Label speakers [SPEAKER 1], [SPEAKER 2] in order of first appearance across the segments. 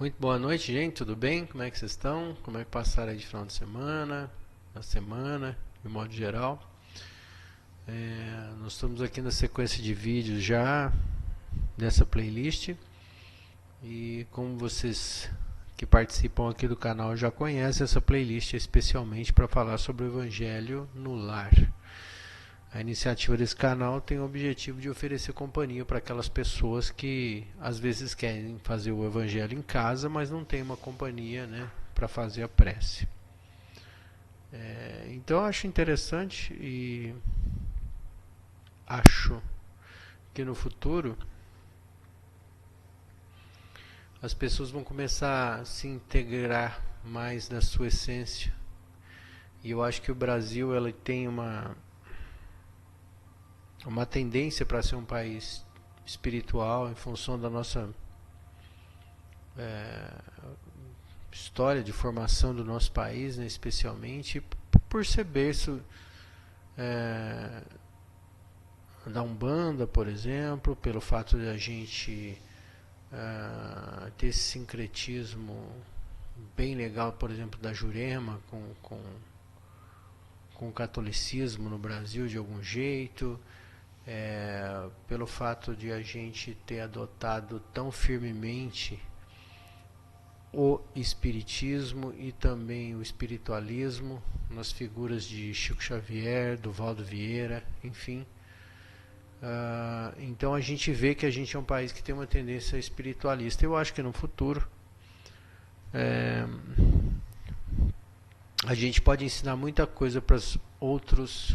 [SPEAKER 1] Muito boa noite, gente. Tudo bem? Como é que vocês estão? Como é que passaram aí de final de semana, na semana, de modo geral? Nós estamos aqui na sequência de vídeos já dessa playlist e como vocês que participam aqui do canal já conhecem, essa playlist é especialmente para falar sobre o Evangelho no lar. A iniciativa desse canal tem o objetivo de oferecer companhia para aquelas pessoas que às vezes querem fazer o evangelho em casa, mas não tem uma companhia, né, para fazer a prece. Então eu acho interessante e acho que no futuro as pessoas vão começar a se integrar mais na sua essência. E eu acho que o Brasil ele tem uma tendência para ser um país espiritual em função da nossa é, história de formação do nosso país, né, especialmente por ser berço da Umbanda, por exemplo, pelo fato de a gente ter esse sincretismo bem legal, por exemplo, da Jurema com o catolicismo no Brasil de algum jeito, pelo fato de a gente ter adotado tão firmemente o espiritismo e também o espiritualismo nas figuras de Chico Xavier, do Valdo Vieira, enfim. Então a gente vê que a gente é um país que tem uma tendência espiritualista. Eu acho que no futuro a gente pode ensinar muita coisa para os outros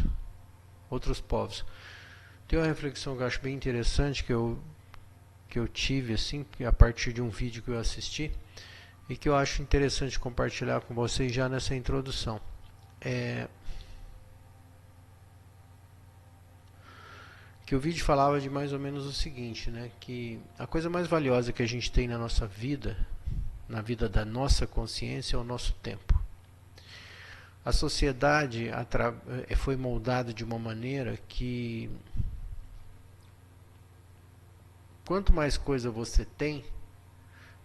[SPEAKER 1] povos. Tem uma reflexão que eu acho bem interessante que eu tive assim, a partir de um vídeo que eu assisti e que eu acho interessante compartilhar com vocês já nessa introdução. Que o vídeo falava de mais ou menos o seguinte, né, que a coisa mais valiosa que a gente tem na nossa vida, na vida da nossa consciência, é o nosso tempo. A sociedade foi moldada de uma maneira que quanto mais coisa você tem,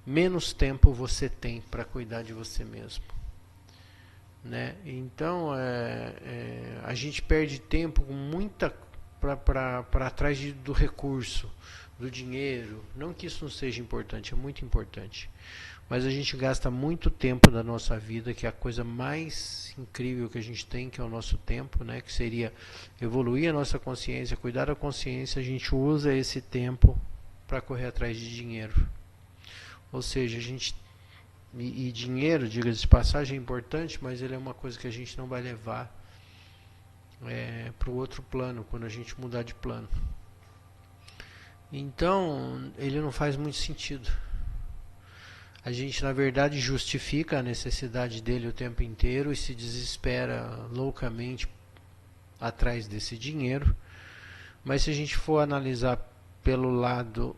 [SPEAKER 1] menos tempo você tem para cuidar de você mesmo, né? Então a gente perde tempo com muita para trás do recurso, do dinheiro. Não que isso não seja importante, é muito importante. Mas a gente gasta muito tempo da nossa vida, que é a coisa mais incrível que a gente tem, que é o nosso tempo, né? Que seria evoluir a nossa consciência, cuidar da consciência. A gente usa esse tempo para correr atrás de dinheiro. Ou seja, a gente e dinheiro, diga-se de passagem, é importante, mas ele é uma coisa que a gente não vai levar para o outro plano, quando a gente mudar de plano. Então, ele não faz muito sentido. A gente, na verdade, justifica a necessidade dele o tempo inteiro e se desespera loucamente atrás desse dinheiro. Mas se a gente for analisar pelo lado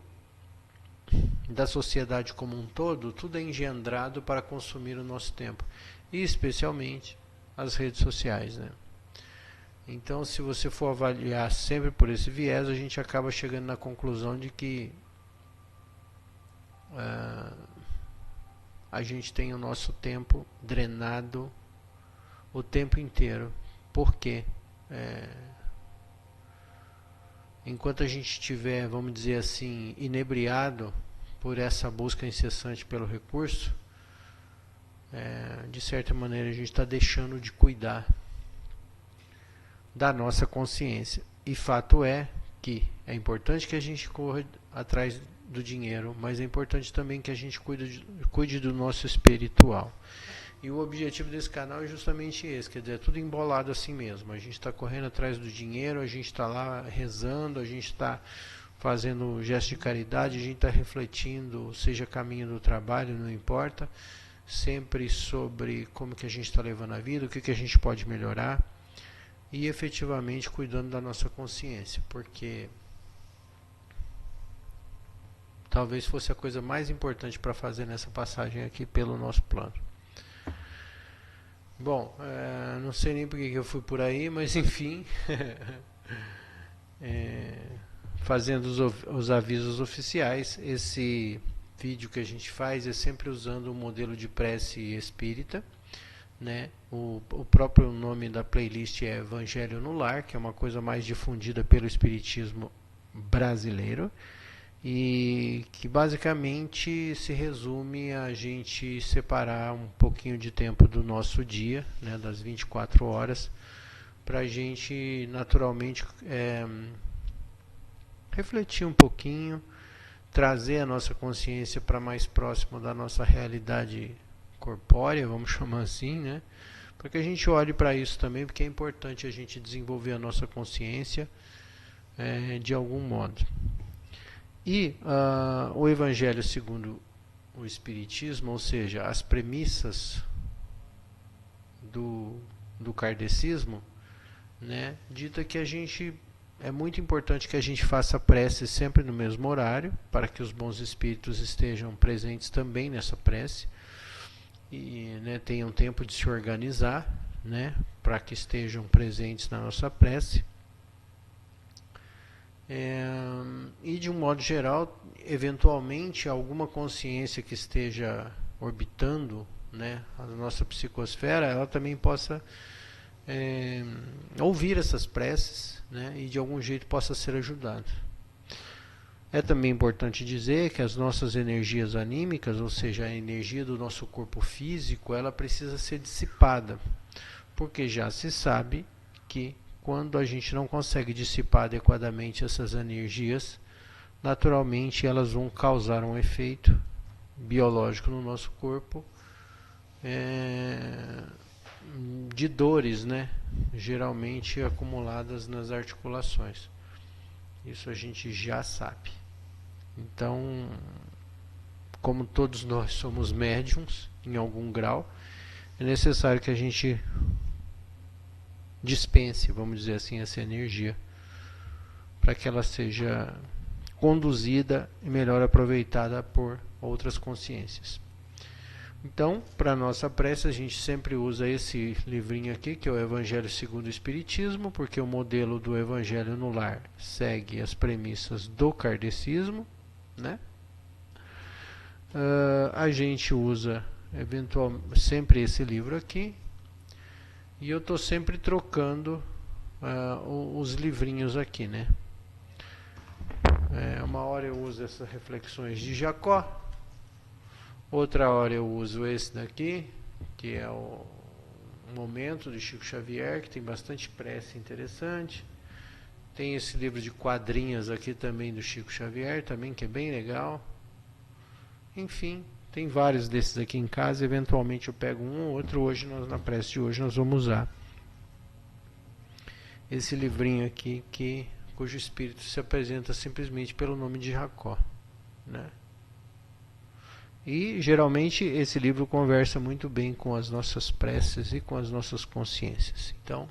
[SPEAKER 1] da sociedade como um todo, tudo é engendrado para consumir o nosso tempo. E especialmente as redes sociais, né? Então, se você for avaliar sempre por esse viés, a gente acaba chegando na conclusão de que a gente tem o nosso tempo drenado o tempo inteiro. Por quê? Enquanto a gente estiver, vamos dizer assim, inebriado por essa busca incessante pelo recurso, de certa maneira a gente está deixando de cuidar da nossa consciência. E fato é que é importante que a gente corra atrás do dinheiro, mas é importante também que a gente cuide do nosso espiritual. E o objetivo desse canal é justamente esse, quer dizer, é tudo embolado assim mesmo. A gente está correndo atrás do dinheiro, a gente está lá rezando, a gente está fazendo gesto de caridade, a gente está refletindo, seja caminho do trabalho, não importa, sempre sobre como que a gente está levando a vida, o que a gente pode melhorar e efetivamente cuidando da nossa consciência, porque talvez fosse a coisa mais importante para fazer nessa passagem aqui pelo nosso plano. Bom, não sei nem porque que eu fui por aí, mas enfim, fazendo os avisos oficiais, esse vídeo que a gente faz é sempre usando o modelo de prece espírita, né? O próprio nome da playlist é Evangelho no Lar, que é uma coisa mais difundida pelo espiritismo brasileiro e que basicamente se resume a gente separar um pouquinho de tempo do nosso dia, né, das 24 horas, para a gente naturalmente refletir um pouquinho, trazer a nossa consciência para mais próximo da nossa realidade corpórea, vamos chamar assim, né? Para que a gente olhe para isso também, porque é importante a gente desenvolver a nossa consciência de algum modo. E o Evangelho segundo o Espiritismo, ou seja, as premissas do kardecismo, né, dita que é muito importante que a gente faça a prece sempre no mesmo horário, para que os bons espíritos estejam presentes também nessa prece e, né, tenham tempo de se organizar, né, para que estejam presentes na nossa prece. E de um modo geral, eventualmente alguma consciência que esteja orbitando, né, a nossa psicosfera, ela também possa ouvir essas preces, né, e de algum jeito possa ser ajudada. É também importante dizer que as nossas energias anímicas, ou seja, a energia do nosso corpo físico, ela precisa ser dissipada, porque já se sabe que quando a gente não consegue dissipar adequadamente essas energias, naturalmente elas vão causar um efeito biológico no nosso corpo, de dores, né, geralmente acumuladas nas articulações. Isso a gente já sabe. Então, como todos nós somos médiums em algum grau, é necessário que a gente dispense, vamos dizer assim, essa energia para que ela seja conduzida e melhor aproveitada por outras consciências. Então, para a nossa prece, a gente sempre usa esse livrinho aqui, que é o Evangelho segundo o Espiritismo, porque o modelo do Evangelho no Lar segue as premissas do kardecismo, né? A gente usa sempre esse livro aqui, e eu estou sempre trocando os livrinhos aqui, né? Uma hora eu uso essas reflexões de Jacó, outra hora eu uso esse daqui, que é o Momento de Chico Xavier, que tem bastante prece interessante. Tem esse livro de quadrinhos aqui também do Chico Xavier, também, que é bem legal. Enfim, tem vários desses aqui em casa, eventualmente eu pego um ou outro. Hoje, na prece de hoje, nós vamos usar esse livrinho aqui, cujo espírito se apresenta simplesmente pelo nome de Jacó, né? E geralmente esse livro conversa muito bem com as nossas preces e com as nossas consciências. Então,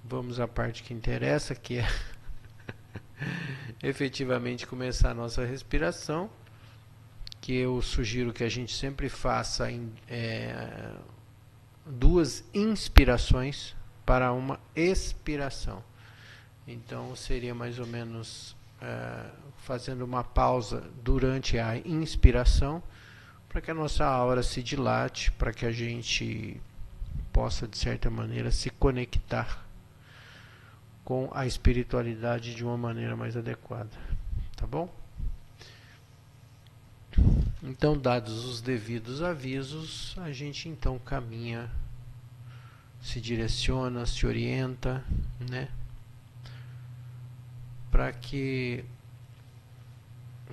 [SPEAKER 1] vamos à parte que interessa, que é efetivamente começar a nossa respiração, que eu sugiro que a gente sempre faça duas inspirações para uma expiração. Então seria mais ou menos fazendo uma pausa durante a inspiração, para que a nossa aura se dilate, para que a gente possa, de certa maneira, se conectar com a espiritualidade de uma maneira mais adequada. Tá bom? Então, dados os devidos avisos, a gente então caminha, se direciona, se orienta, né?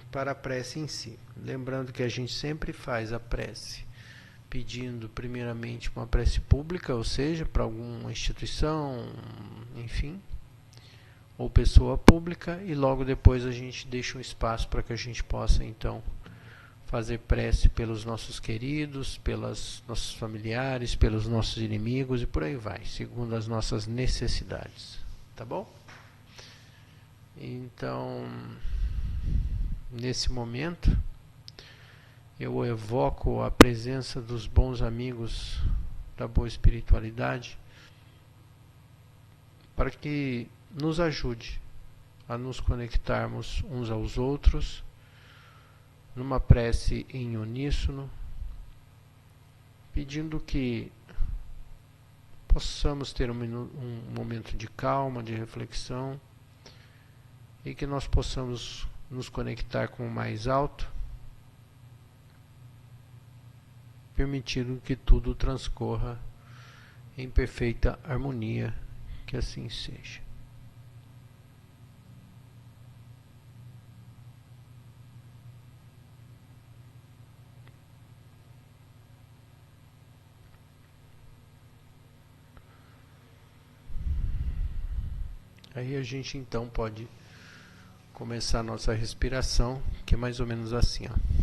[SPEAKER 1] Para a prece em si. Lembrando que a gente sempre faz a prece pedindo primeiramente uma prece pública, ou seja, para alguma instituição, enfim, ou pessoa pública, e logo depois a gente deixa um espaço para que a gente possa então fazer prece pelos nossos queridos, pelos nossos familiares, pelos nossos inimigos e por aí vai, segundo as nossas necessidades. Tá bom? Então, nesse momento, eu evoco a presença dos bons amigos da boa espiritualidade para que nos ajude a nos conectarmos uns aos outros, numa prece em uníssono, pedindo que possamos ter um momento de calma, de reflexão, e que nós possamos nos conectar com o mais alto, permitindo que tudo transcorra em perfeita harmonia, que assim seja. Aí a gente então pode começar a nossa respiração, que é mais ou menos assim, ó.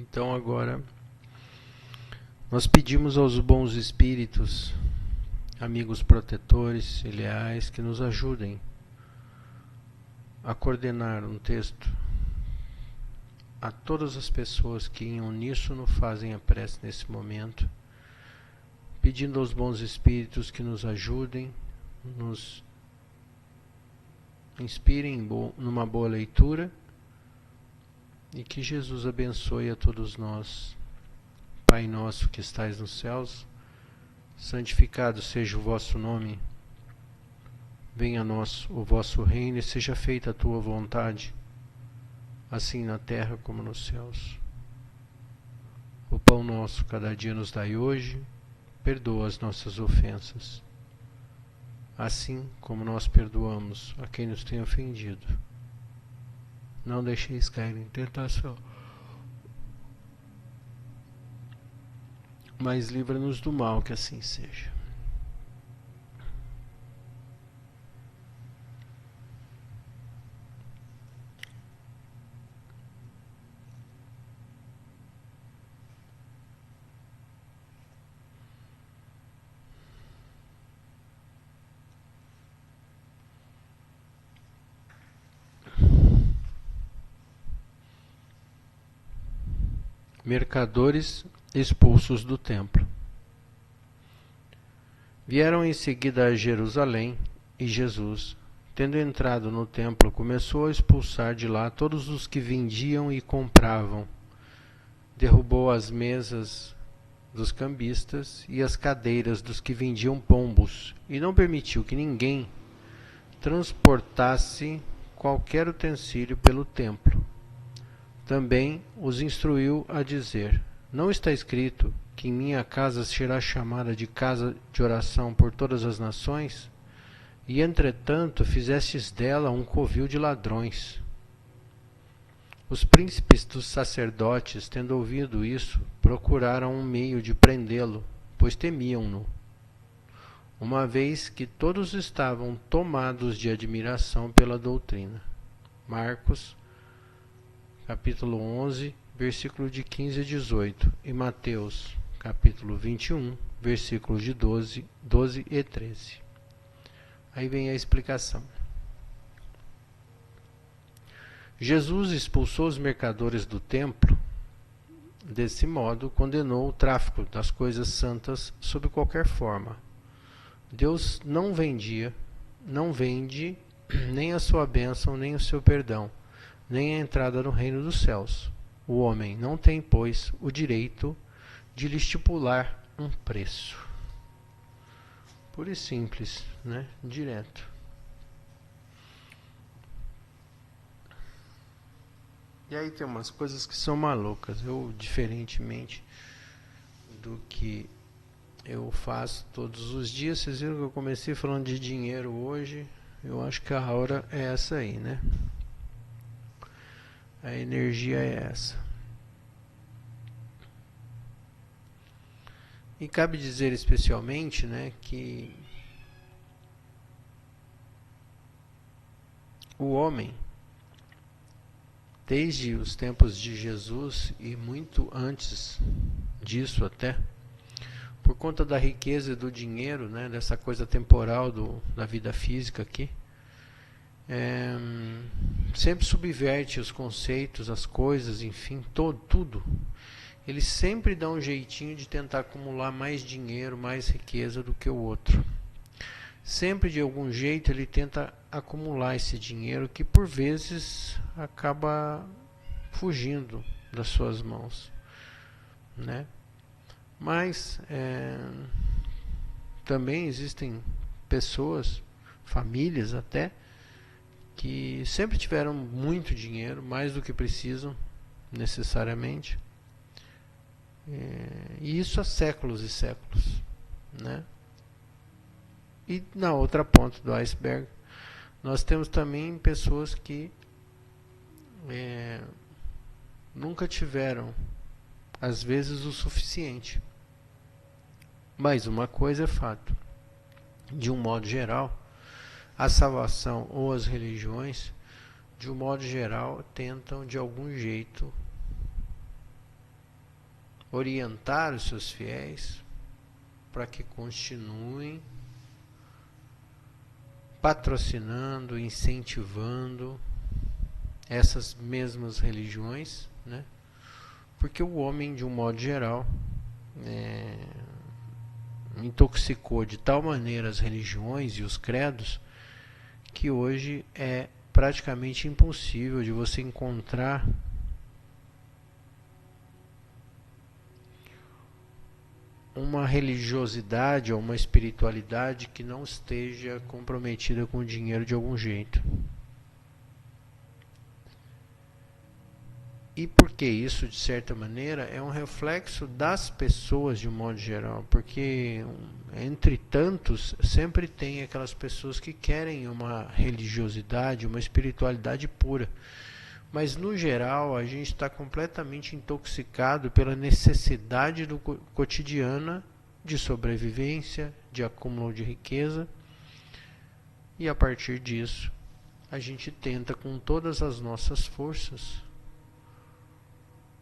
[SPEAKER 1] Então agora nós pedimos aos bons espíritos, amigos protetores e leais, que nos ajudem a coordenar um texto a todas as pessoas que em uníssono fazem a prece nesse momento, pedindo aos bons espíritos que nos ajudem, nos inspirem numa boa leitura, e que Jesus abençoe a todos nós. Pai nosso que estais nos céus, santificado seja o vosso nome. Venha a nós o vosso reino e seja feita a tua vontade, assim na terra como nos céus. O pão nosso cada dia nos dai hoje, perdoa as nossas ofensas, assim como nós perdoamos a quem nos tem ofendido. Não deixeis cair em tentação, mas livra-nos do mal, que assim seja. mercadores expulsos do templo. Vieram em seguida a Jerusalém, e Jesus, tendo entrado no templo, começou a expulsar de lá todos os que vendiam e compravam. Derrubou as mesas dos cambistas e as cadeiras dos que vendiam pombos, e não permitiu que ninguém transportasse qualquer utensílio pelo templo. Também os instruiu a dizer: não está escrito que em minha casa será chamada de casa de oração por todas as nações? E entretanto fizestes dela um covil de ladrões. Os príncipes dos sacerdotes, tendo ouvido isso, procuraram um meio de prendê-lo, pois temiam-no, uma vez que todos estavam tomados de admiração pela doutrina. Marcos, capítulo 11, versículo de 15 a 18, e Mateus, capítulo 21, versículos de 12 e 13. Aí vem a explicação. Jesus expulsou os mercadores do templo. Desse modo, condenou o tráfico das coisas santas sob qualquer forma. Deus não vende nem a sua bênção, nem o seu perdão, nem a entrada no reino dos céus. O homem não tem, pois, o direito de lhe estipular um preço. Puro e simples, né? Direto. E aí tem umas coisas que são malucas. Eu, diferentemente do que eu faço todos os dias, vocês viram que eu comecei falando de dinheiro hoje. Eu acho que a hora é essa aí, né? A energia é essa. E cabe dizer especialmente, né, que o homem, desde os tempos de Jesus e muito antes disso até, por conta da riqueza e do dinheiro, né, dessa coisa temporal da vida física aqui, sempre subverte os conceitos, as coisas, enfim, tudo. Ele sempre dá um jeitinho de tentar acumular mais dinheiro, mais riqueza do que o outro. Sempre de algum jeito ele tenta acumular esse dinheiro que por vezes acaba fugindo das suas mãos, né? Mas também existem pessoas, famílias até, que sempre tiveram muito dinheiro, mais do que precisam necessariamente. E isso há séculos e séculos, né? E na outra ponta do iceberg, nós temos também pessoas que nunca tiveram, às vezes, o suficiente. Mas uma coisa é fato: de um modo geral, a salvação ou as religiões, de um modo geral, tentam de algum jeito orientar os seus fiéis para que continuem patrocinando, incentivando essas mesmas religiões, né? Porque o homem, de um modo geral, intoxicou de tal maneira as religiões e os credos que hoje é praticamente impossível de você encontrar uma religiosidade ou uma espiritualidade que não esteja comprometida com o dinheiro de algum jeito. E por que isso, de certa maneira, é um reflexo das pessoas de um modo geral, porque entre tantos sempre tem aquelas pessoas que querem uma religiosidade, uma espiritualidade pura. Mas no geral a gente está completamente intoxicado pela necessidade cotidiana de sobrevivência, de acúmulo de riqueza, e a partir disso a gente tenta com todas as nossas forças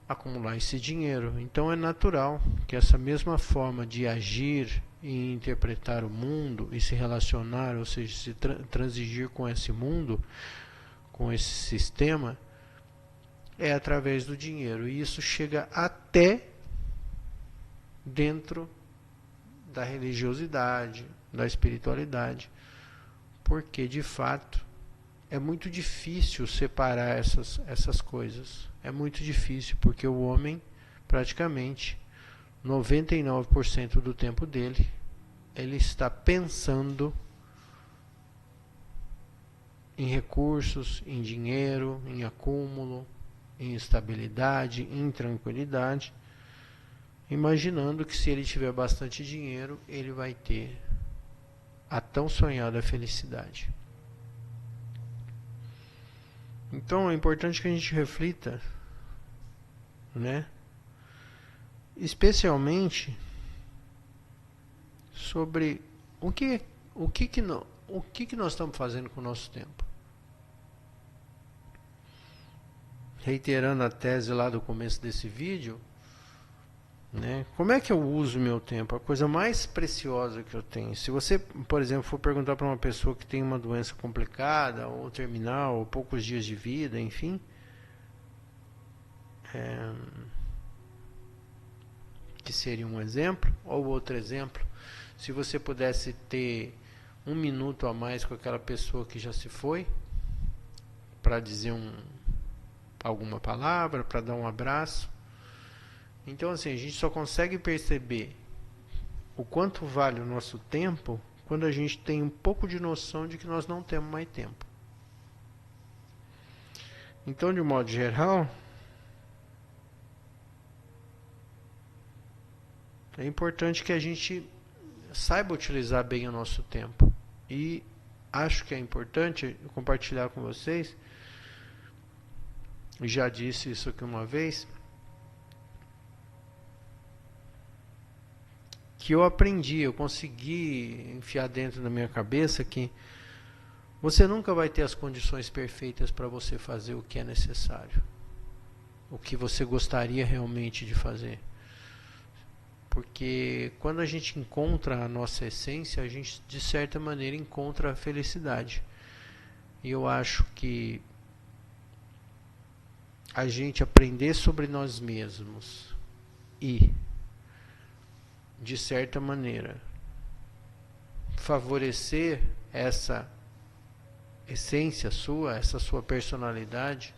[SPEAKER 1] acumular esse dinheiro. Então é natural que essa mesma forma de agir e interpretar o mundo e se relacionar, ou seja, se transigir com esse mundo, com esse sistema, é através do dinheiro. E isso chega até dentro da religiosidade, da espiritualidade, porque de fato é muito difícil separar essas coisas. É muito difícil, porque o homem, praticamente 99% do tempo dele, ele está pensando em recursos, em dinheiro, em acúmulo, em estabilidade, em tranquilidade, imaginando que se ele tiver bastante dinheiro, ele vai ter a tão sonhada felicidade. Então é importante que a gente reflita, né? Especialmente sobre o que nós estamos fazendo com o nosso tempo. Reiterando a tese lá do começo desse vídeo, né? Como é que eu uso o meu tempo? A coisa mais preciosa que eu tenho. Se você, por exemplo, for perguntar para uma pessoa que tem uma doença complicada, ou terminal, ou poucos dias de vida, enfim, que seria um exemplo, ou outro exemplo, se você pudesse ter 1 minuto a mais com aquela pessoa que já se foi, para dizer alguma palavra, para dar um abraço. Então, assim, a gente só consegue perceber o quanto vale o nosso tempo quando a gente tem um pouco de noção de que nós não temos mais tempo. Então, de modo geral, é importante que a gente saiba utilizar bem o nosso tempo. E acho que é importante compartilhar com vocês, já disse isso aqui uma vez, que eu consegui enfiar dentro da minha cabeça que você nunca vai ter as condições perfeitas para você fazer o que é necessário, o que você gostaria realmente de fazer. Porque quando a gente encontra a nossa essência, a gente de certa maneira encontra a felicidade. E eu acho que a gente aprender sobre nós mesmos e, de certa maneira, favorecer essa essência sua, essa sua personalidade,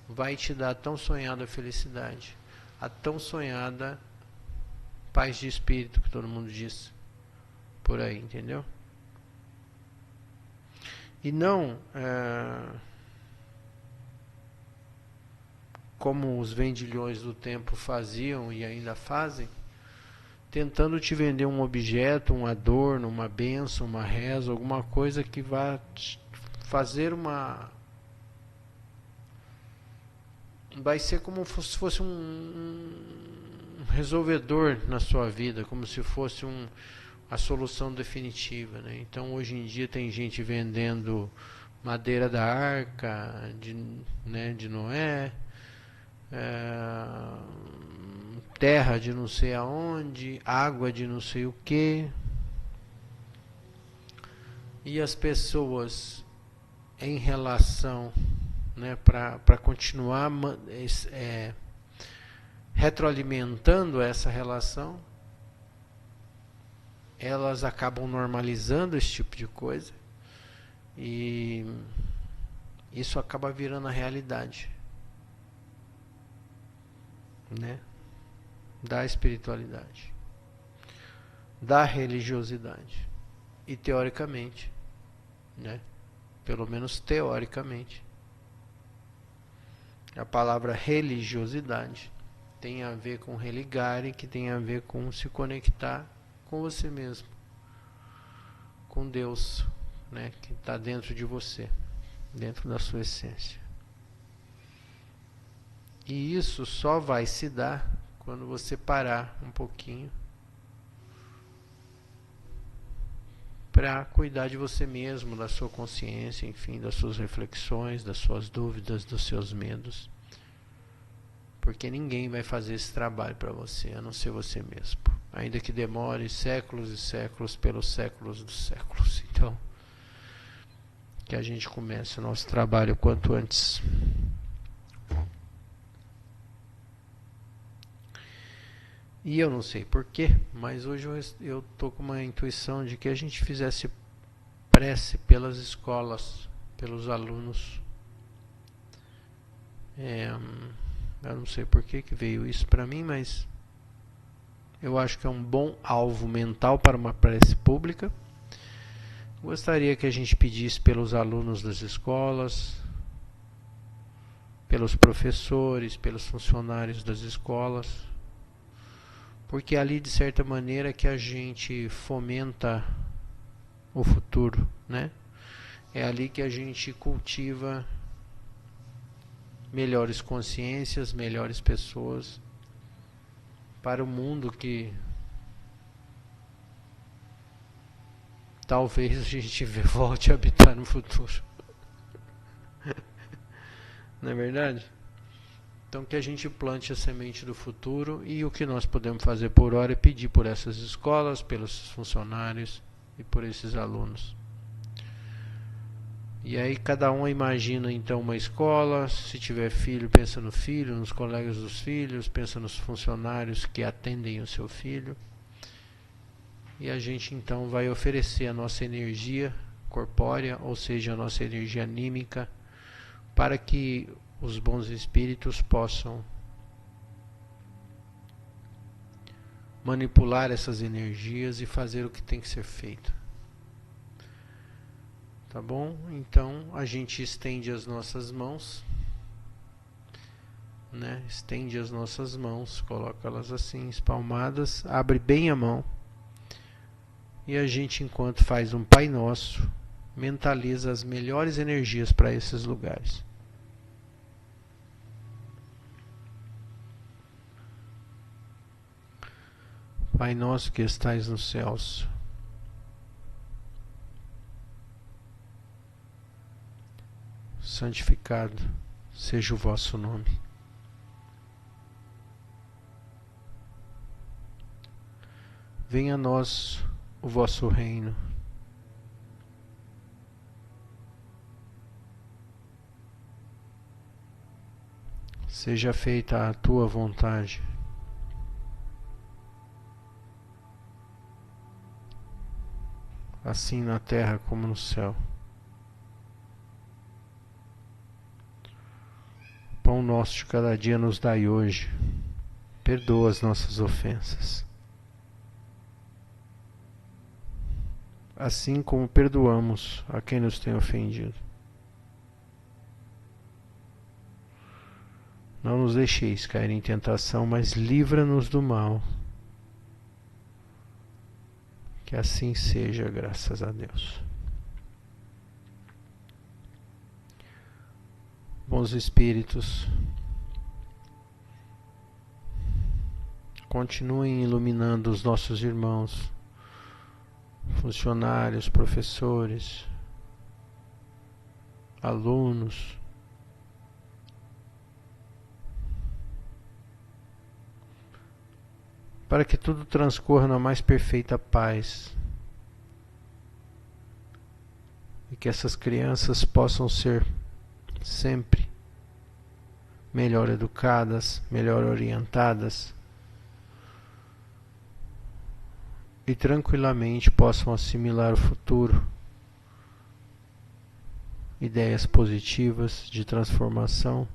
[SPEAKER 1] vai te dar a tão sonhada felicidade, a tão sonhada paz de espírito que todo mundo diz por aí, entendeu? E não como os vendilhões do tempo faziam e ainda fazem, tentando te vender um objeto, um adorno, uma bênção, uma reza, alguma coisa que vá fazer vai ser como se fosse um resolvedor na sua vida, como se fosse a solução definitiva, né? Então hoje em dia tem gente vendendo madeira da arca de Noé, terra de não sei aonde, água de não sei o que, e as pessoas em relação, né, para continuar retroalimentando essa relação, elas acabam normalizando esse tipo de coisa e isso acaba virando a realidade, né, da espiritualidade, da religiosidade. E teoricamente, né, pelo menos teoricamente, a palavra religiosidade tem a ver com religare, que tem a ver com se conectar com você mesmo, com Deus, né, que está dentro de você, dentro da sua essência. E isso só vai se dar quando você parar um pouquinho para cuidar de você mesmo, da sua consciência, enfim, das suas reflexões, das suas dúvidas, dos seus medos. Porque ninguém vai fazer esse trabalho para você, a não ser você mesmo. Ainda que demore séculos e séculos, pelos séculos dos séculos. Então, que a gente comece o nosso trabalho o quanto antes. E eu não sei porquê, mas hoje eu tô com uma intuição de que a gente fizesse prece pelas escolas, pelos alunos. Eu não sei por que veio isso para mim, mas eu acho que é um bom alvo mental para uma prece pública. Gostaria que a gente pedisse pelos alunos das escolas, pelos professores, pelos funcionários das escolas, porque ali de certa maneira que a gente fomenta o futuro, né? É ali que a gente cultiva melhores consciências, melhores pessoas para o mundo que talvez a gente volte a habitar no futuro. Não é verdade? Então que a gente plante a semente do futuro, e o que nós podemos fazer por hora é pedir por essas escolas, pelos funcionários e por esses alunos. E aí cada um imagina então uma escola, se tiver filho, pensa no filho, nos colegas dos filhos, pensa nos funcionários que atendem o seu filho. E a gente então vai oferecer a nossa energia corpórea, ou seja, a nossa energia anímica, para que os bons espíritos possam manipular essas energias e fazer o que tem que ser feito. Tá bom? Então a gente estende as nossas mãos, né? Estende as nossas mãos, coloca elas assim espalmadas, abre bem a mão, e a gente, enquanto faz um Pai Nosso, mentaliza as melhores energias para esses lugares. Pai nosso que estais nos céus, santificado seja o vosso nome. Venha a nós o vosso reino. Seja feita a tua vontade, assim na terra como no céu. O pão nosso de cada dia nos dai hoje. Perdoa as nossas ofensas, assim como perdoamos a quem nos tem ofendido. Não nos deixeis cair em tentação, mas livra-nos do mal. Que assim seja, graças a Deus. Bons espíritos, continuem iluminando os nossos irmãos, funcionários, professores, alunos, para que tudo transcorra na mais perfeita paz e que essas crianças possam ser sempre melhor educadas, melhor orientadas e tranquilamente possam assimilar o futuro, ideias positivas de transformação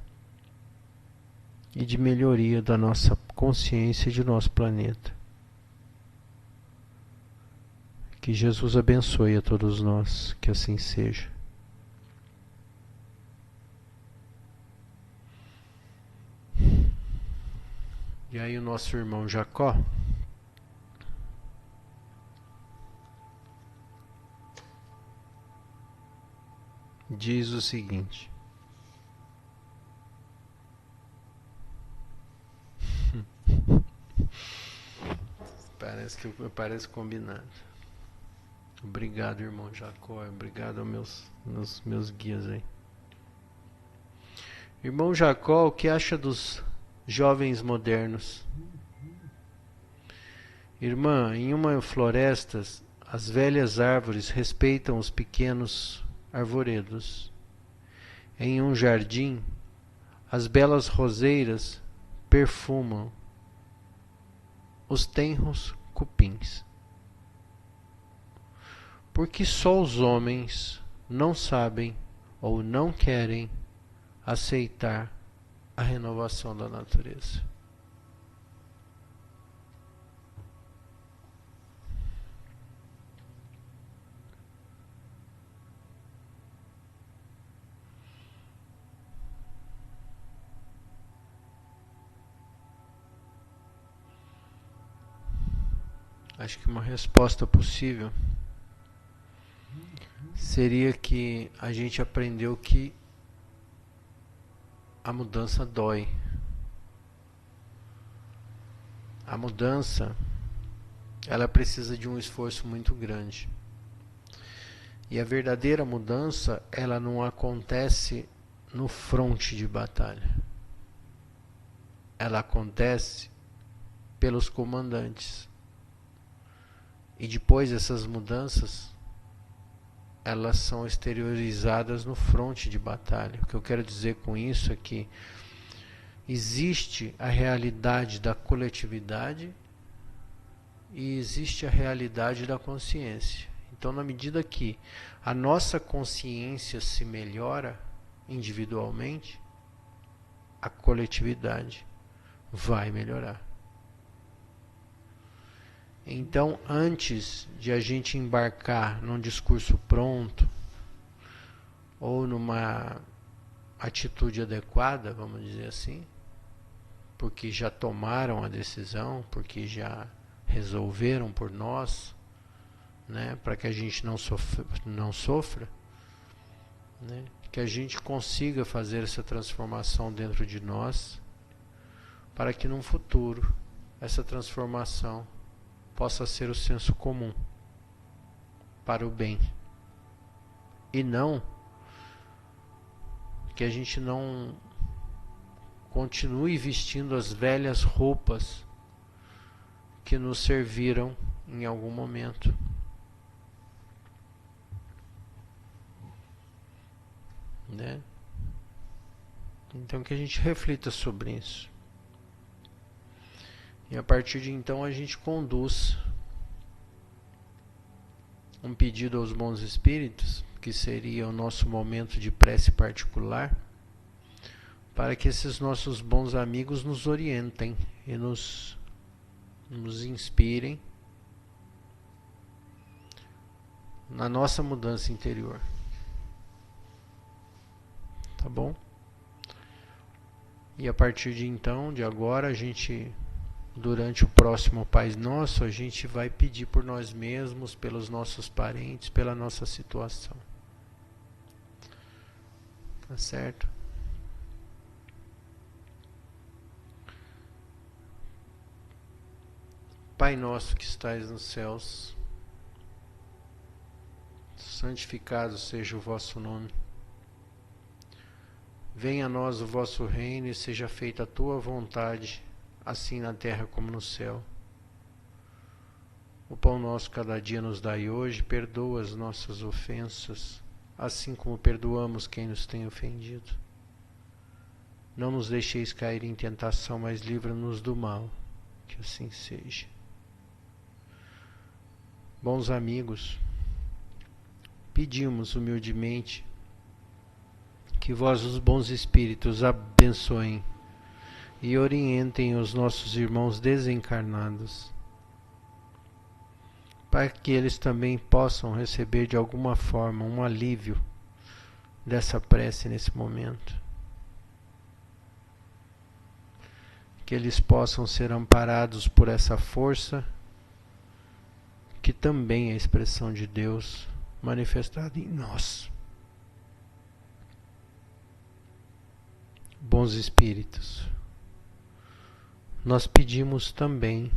[SPEAKER 1] e de melhoria da nossa consciência e de nosso planeta. Que Jesus abençoe a todos nós, que assim seja. E aí o nosso irmão Jacó diz o seguinte: parece combinado. Obrigado, irmão Jacó, obrigado aos meus guias aí. Irmão Jacó, o que acha dos jovens modernos? Irmã, em uma floresta, as velhas árvores respeitam os pequenos arvoredos. Em um jardim, as belas roseiras perfumam os tenros cupins. Porque só os homens não sabem ou não querem aceitar a renovação da natureza. Acho que uma resposta possível seria que a gente aprendeu que a mudança dói. A mudança, ela precisa de um esforço muito grande. E a verdadeira mudança, ela não acontece no fronte de batalha. Ela acontece pelos comandantes. E depois essas mudanças, elas são exteriorizadas no fronte de batalha. O que eu quero dizer com isso é que existe a realidade da coletividade e existe a realidade da consciência. Então, na medida que a nossa consciência se melhora individualmente, a coletividade vai melhorar. Então, antes de a gente embarcar num discurso pronto ou numa atitude adequada, vamos dizer assim, porque já tomaram a decisão, porque já resolveram por nós, né, para que a gente não sofra, né, que a gente consiga fazer essa transformação dentro de nós, para que no futuro essa transformação possa ser o senso comum para o bem, e não que a gente não continue vestindo as velhas roupas que nos serviram em algum momento. Né? Então que a gente reflita sobre isso. E a partir de então a gente conduz um pedido aos bons espíritos, que seria o nosso momento de prece particular, para que esses nossos bons amigos nos orientem e nos inspirem na nossa mudança interior. Tá bom? E a partir de então, de agora, a gente, durante o próximo Pai Nosso, a gente vai pedir por nós mesmos, pelos nossos parentes, pela nossa situação. Tá certo? Pai nosso que estais nos céus, santificado seja o vosso nome. Venha a nós o vosso reino e seja feita a tua vontade, assim na terra como no céu. O pão nosso cada dia nos dai hoje, perdoa as nossas ofensas, assim como perdoamos quem nos tem ofendido. Não nos deixeis cair em tentação, mas livra-nos do mal, que assim seja. Bons amigos, pedimos humildemente que vós, os bons espíritos, abençoem e orientem os nossos irmãos desencarnados, para que eles também possam receber de alguma forma um alívio dessa prece nesse momento. Que eles possam ser amparados por essa força, que também é a expressão de Deus manifestada em nós. Bons espíritos, nós pedimos também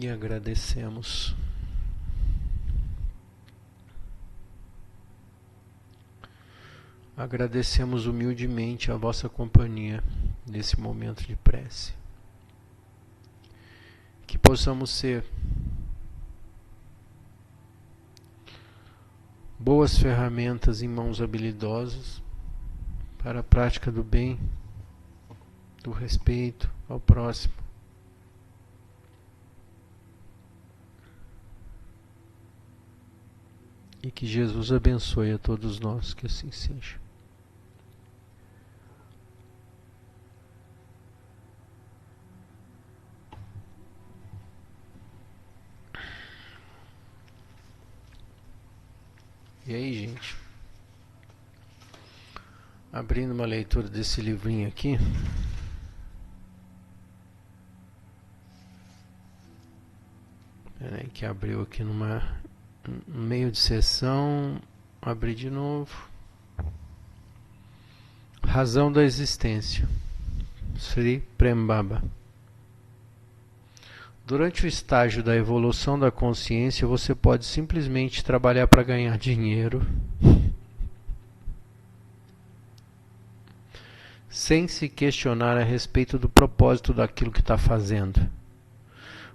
[SPEAKER 1] E agradecemos. Agradecemos humildemente a vossa companhia nesse momento de prece. Que possamos ser boas ferramentas em mãos habilidosas para a prática do bem, do respeito ao próximo. E que Jesus abençoe a todos nós, que assim seja. E aí, gente? Abrindo uma leitura desse livrinho aqui. Peraí, que abriu aqui no meio de sessão. Abri de novo. Razão da existência. Sri Prem Baba. Durante o estágio da evolução da consciência, você pode simplesmente trabalhar para ganhar dinheiro, sem se questionar a respeito do propósito daquilo que está fazendo.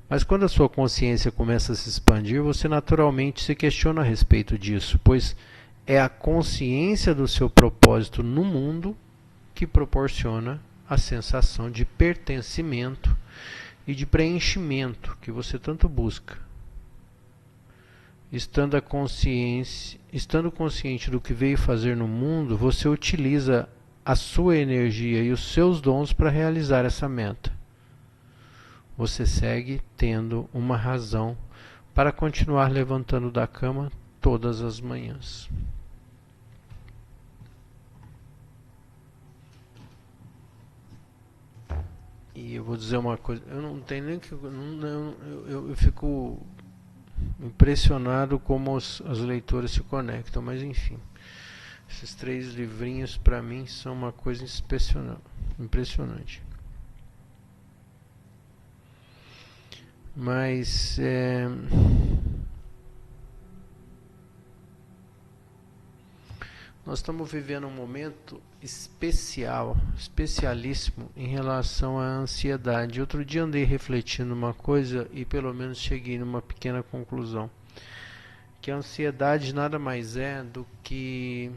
[SPEAKER 1] Mas quando a sua consciência começa a se expandir, você naturalmente se questiona a respeito disso, pois é a consciência do seu propósito no mundo que proporciona a sensação de pertencimento e de preenchimento que você tanto busca. Estando consciente do que veio fazer no mundo, você utiliza a sua energia e os seus dons para realizar essa meta. Você segue tendo uma razão para continuar levantando da cama todas as manhãs. E eu vou dizer uma coisa, eu não tenho nem que eu fico impressionado como as leituras se conectam, mas enfim, esses 3 livrinhos para mim são uma coisa impressionante. Mas nós estamos vivendo um momento especialíssimo em relação à ansiedade. Outro dia andei refletindo uma coisa e pelo menos cheguei numa pequena conclusão. Que a ansiedade nada mais é do que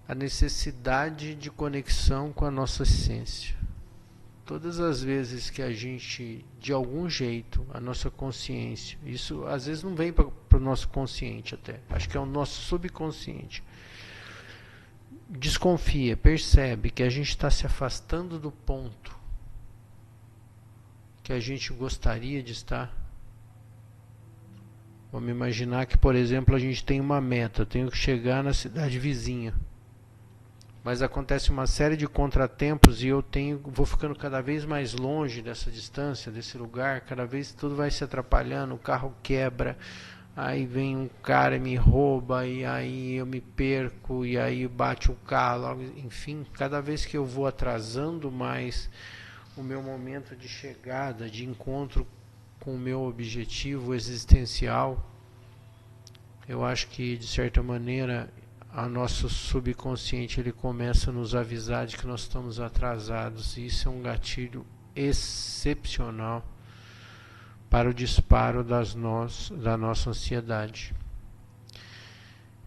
[SPEAKER 1] a necessidade de conexão com a nossa essência. Todas as vezes que a gente, de algum jeito, a nossa consciência, isso às vezes não vem para o nosso consciente até, acho que é o nosso subconsciente, desconfia, percebe que a gente está se afastando do ponto que a gente gostaria de estar. Vamos imaginar que, por exemplo, a gente tem uma meta, eu tenho que chegar na cidade vizinha. Mas acontece uma série de contratempos e eu vou ficando cada vez mais longe dessa distância, desse lugar, cada vez tudo vai se atrapalhando, o carro quebra, aí vem um cara e me rouba, e aí eu me perco, e aí bate o carro, enfim, cada vez que eu vou atrasando mais o meu momento de chegada, de encontro com o meu objetivo existencial, eu acho que, de certa maneira, o nosso subconsciente ele começa a nos avisar de que nós estamos atrasados, e isso é um gatilho excepcional para o disparo da nossa ansiedade.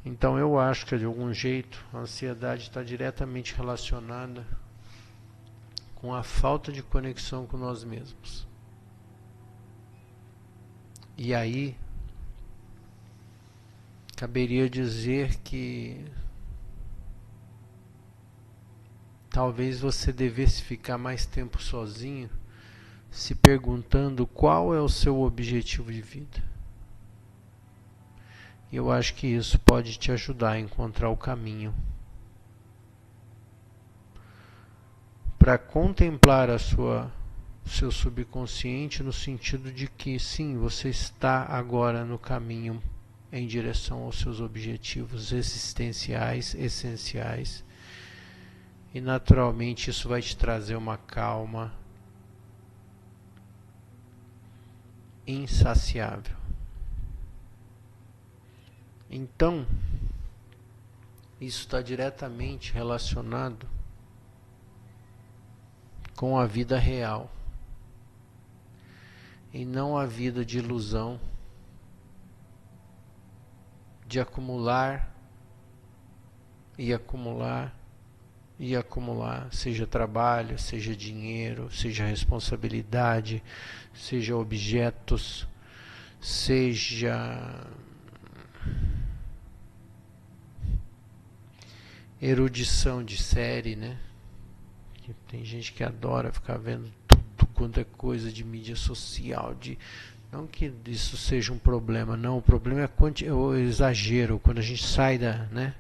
[SPEAKER 1] Então eu acho que de algum jeito a ansiedade está diretamente relacionada com a falta de conexão com nós mesmos. E aí caberia dizer que talvez você devesse ficar mais tempo sozinho, se perguntando qual é o seu objetivo de vida. E eu acho que isso pode te ajudar a encontrar o caminho para contemplar o seu subconsciente, no sentido de que sim, você está agora no caminho em direção aos seus objetivos existenciais, essenciais, e naturalmente isso vai te trazer uma calma insaciável. Então, isso está diretamente relacionado com a vida real e não a vida de ilusão, de acumular e acumular e acumular, seja trabalho, seja dinheiro, seja responsabilidade, seja objetos, seja erudição de série, né? Tem gente que adora ficar vendo tudo quanto é coisa de mídia social, não que isso seja um problema, não. O problema é o exagero, quando a gente sai né?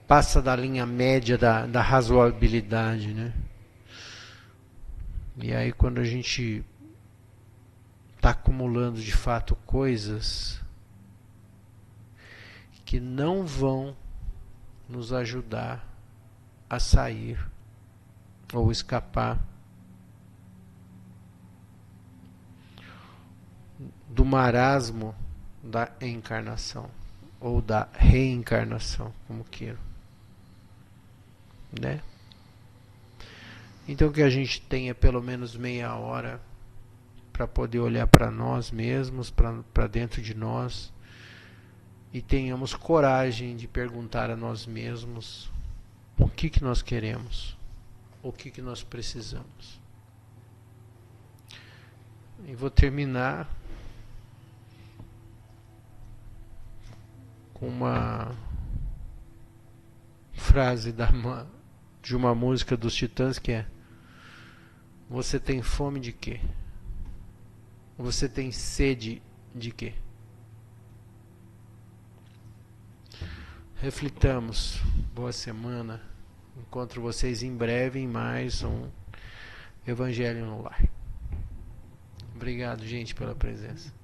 [SPEAKER 1] Passa da linha média da razoabilidade, né? E aí quando a gente está acumulando de fato coisas que não vão nos ajudar a sair ou escapar do marasmo da encarnação ou da reencarnação, como queira, né? Então que a gente tenha pelo menos meia hora para poder olhar para nós mesmos, para dentro de nós, e tenhamos coragem de perguntar a nós mesmos o que nós queremos, o que nós precisamos. E vou terminar com uma frase de uma música dos Titãs que é: você tem fome de quê? Você tem sede de quê? Reflitamos. Boa semana. Encontro vocês em breve em mais um Evangelho no Lar. Obrigado, gente, pela presença.